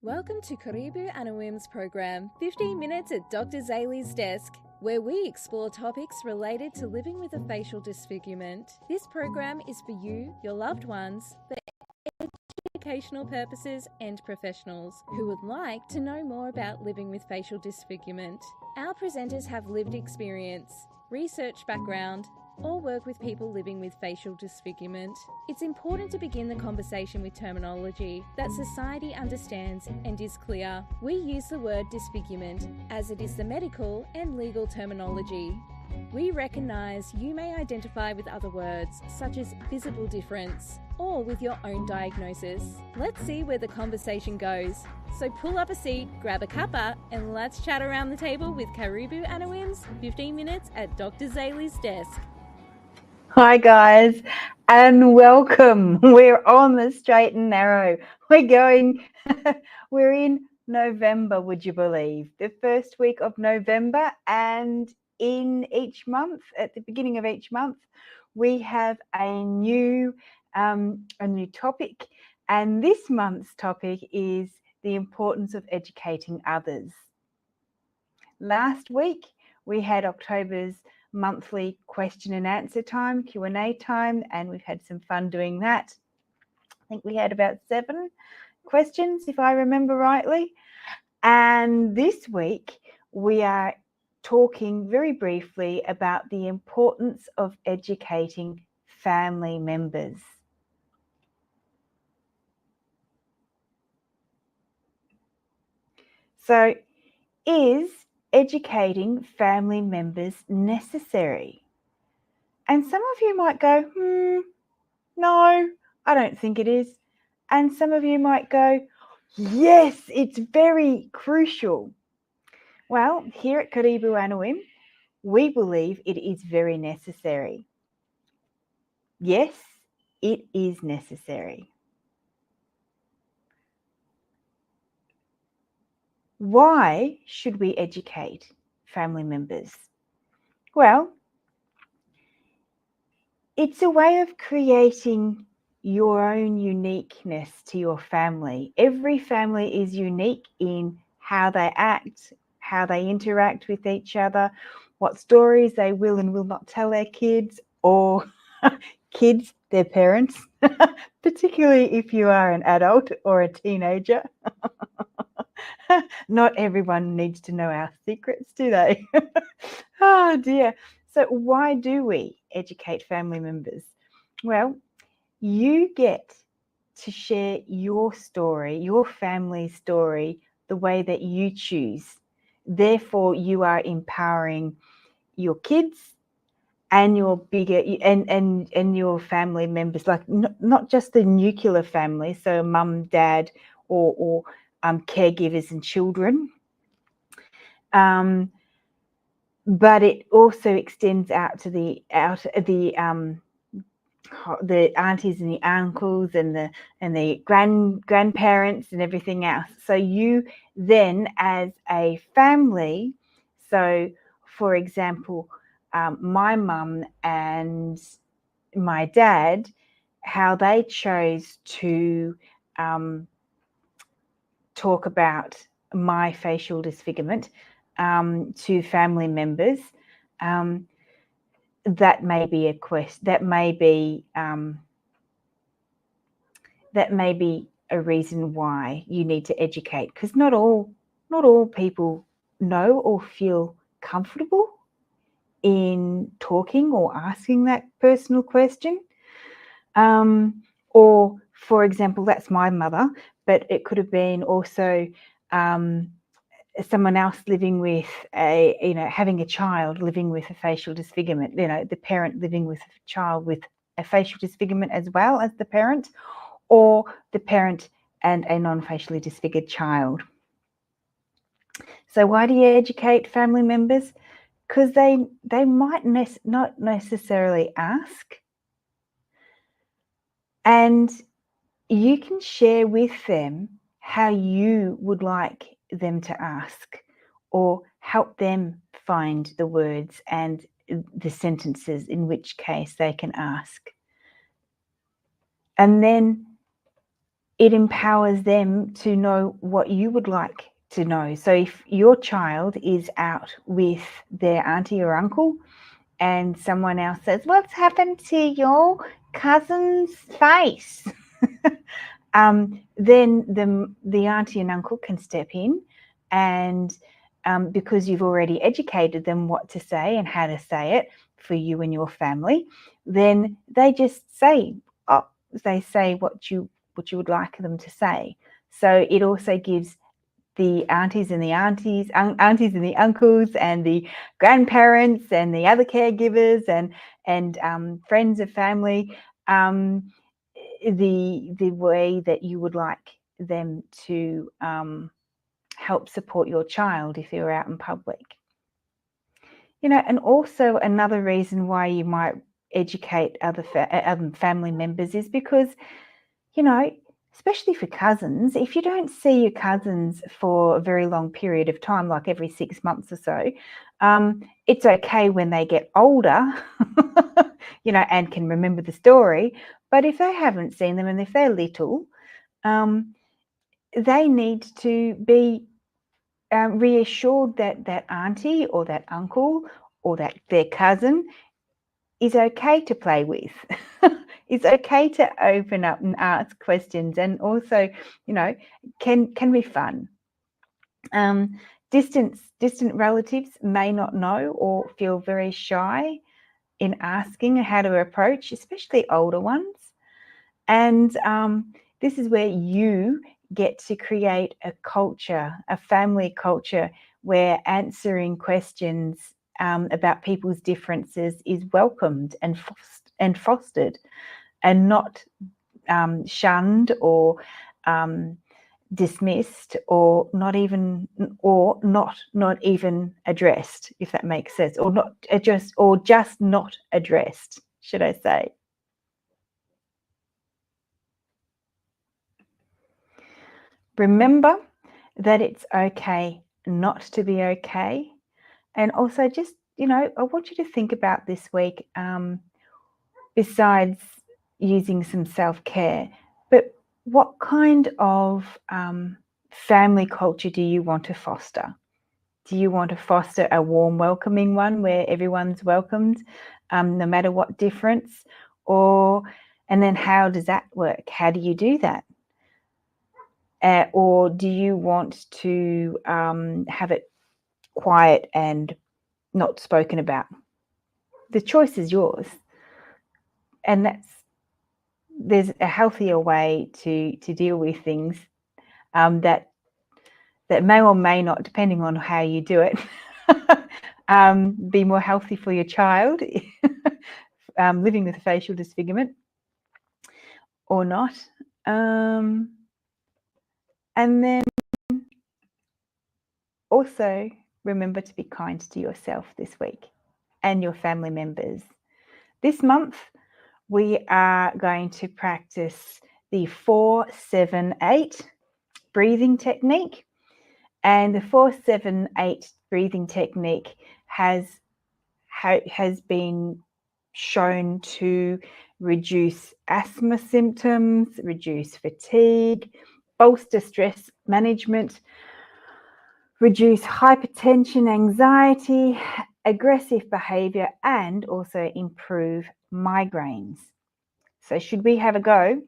Welcome to Karibu Anawim's program, 15 Minutes at Dr. Zali's Desk, where we explore topics related to living with a facial disfigurement. This program is for you, your loved ones, for educational purposes and professionals who would like to know more about living with facial disfigurement. Our presenters have lived experience, research background, or work with people living with facial disfigurement. It's important to begin the conversation with terminology that society understands and is clear. We use the word disfigurement as it is the medical and legal terminology. We recognise you may identify with other words such as visible difference or with your own diagnosis. Let's see where the conversation goes. So pull up a seat, grab a cuppa, and let's chat around the table with Karibu Anawim's 15 Minutes at Dr. Zali's Desk. Hi guys, and welcome. We're on the straight and narrow. We're in November, would you believe? The first week of November, and in each month, at the beginning of each month, we have a new topic, and this month's topic is the importance of educating others. Last week, we had October's monthly question and answer time, Q&A time, and we've had some fun doing that. I think we had about 7 questions, if I remember rightly. And this week, we are talking very briefly about the importance of educating family members. So, is educating family members necessary? And some of you might go, no, I don't think it is. And some of you might go, yes, it's very crucial. Well, here at Karibu Anawim, we believe it is very necessary. Yes, it is necessary. Why should we educate family members? Well, it's a way of creating your own uniqueness to your family. Every family is unique in how they act, how they interact with each other, what stories they will and will not tell their kids, or kids, their parents, particularly if you are an adult or a teenager. Not everyone needs to know our secrets, do they? Oh dear. So why do we educate family members? Well, you get to share your story, your family's story, the way that you choose. Therefore, you are empowering your kids and your bigger and your family members, like not just the nuclear family, so mum, dad, or caregivers and children. But it also extends out to the aunties and the uncles and the grandparents and everything else. So you then, as a family, so for example, my mum and my dad, how they chose to talk about my facial disfigurement to family members, that may be a question, that may be a reason why you need to educate, because not all people know or feel comfortable in talking or asking that personal question. Or for example, that's my mother, but it could have been also someone else living with having a child living with a facial disfigurement, the parent living with a child with a facial disfigurement as well as the parent, or the parent and a non-facially disfigured child. So why do you educate family members? Because they might not necessarily ask, and you can share with them how you would like them to ask, or help them find the words and the sentences in which case they can ask. And then it empowers them to know what you would like to know. So if your child is out with their auntie or uncle and someone else says, "What's happened to your cousin's face?" Then the auntie and uncle can step in, and because you've already educated them what to say and how to say it for you and your family, then they just say, they say what you would like them to say. So it also gives the aunties and the uncles and the grandparents and the other caregivers and friends of family the way that you would like them to help support your child if you're out in public. And also another reason why you might educate other family members is because, especially for cousins, if you don't see your cousins for a very long period of time, like every 6 months or so, it's okay when they get older, and can remember the story. But if they haven't seen them and if they're little, they need to be reassured that that auntie or that uncle or that their cousin is okay to play with. It's okay to open up and ask questions, and also, can be fun. Distant relatives may not know or feel very shy in asking how to approach, especially older ones. And this is where you get to create a culture, a family culture, where answering questions about people's differences is welcomed and fostered, and not shunned or dismissed, or not even addressed, if that makes sense, or not addressed, or just not addressed, should I say. Remember that it's okay not to be okay. And also just, I want you to think about this week, besides using some self-care, but what kind of family culture do you want to foster? Do you want to foster a warm, welcoming one where everyone's welcomed, no matter what difference? And then how does that work? How do you do that? Or do you want to have it quiet and not spoken about? The choice is yours. And there's a healthier way to deal with things that may or may not, depending on how you do it, be more healthy for your child living with facial disfigurement or not. And then also remember to be kind to yourself this week and your family members. This month, we are going to practice the 4-7-8 breathing technique. And the 4-7-8 breathing technique has been shown to reduce asthma symptoms, reduce fatigue, bolster stress management, reduce hypertension, anxiety, aggressive behavior, and also improve migraines. So should we have a go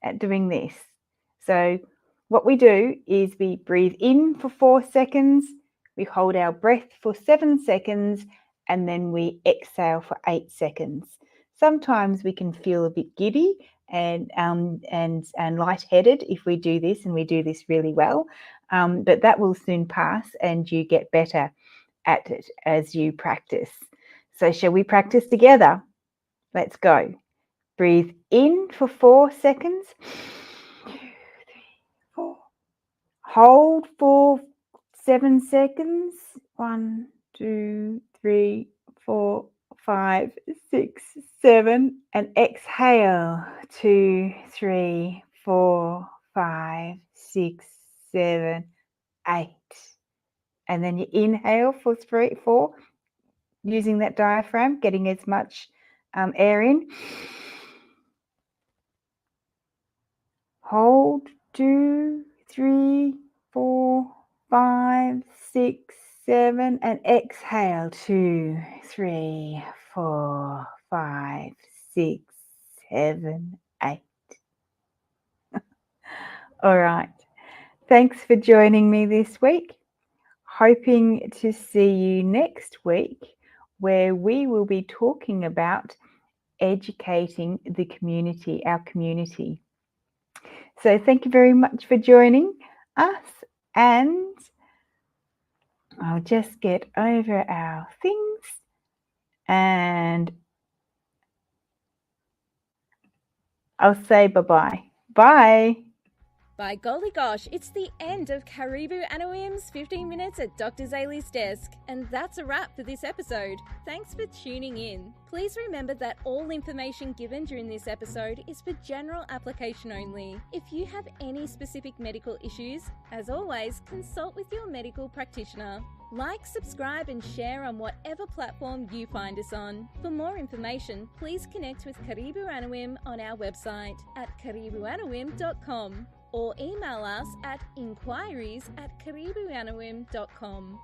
at doing this? So what we do is we breathe in for 4 seconds, we hold our breath for 7 seconds, and then we exhale for 8 seconds. Sometimes we can feel a bit giddy and lightheaded if we do this, and we do this really well. But that will soon pass, and you get better at it as you practice. So shall we practice together? Let's go. Breathe in for 4 seconds. 2, 3, 4. Hold for 7 seconds. 1, 2, 3, 4, 5, 6, 7. And exhale. 2, 3, 4, 5, 6, 7, 8. And then you inhale for 3, 4, using that diaphragm, getting as much air in. Hold 2, 3, 4, 5, 6, 7, and exhale. 2, 3, 4, 5, 6, 7, 8. All right. Thanks for joining me this week. Hoping to see you next week, where we will be talking about educating the community, our community. So thank you very much for joining us, and I'll just get over our things and I'll say bye-bye. Bye. By golly gosh, it's the end of Karibu Anawim's 15 Minutes at Dr. Zali's Desk. And that's a wrap for this episode. Thanks for tuning in. Please remember that all information given during this episode is for general application only. If you have any specific medical issues, as always, consult with your medical practitioner. Like, subscribe and share on whatever platform you find us on. For more information, please connect with Karibu Anawim on our website at karibuanawim.com or email us at inquiries@karibuanawim.com.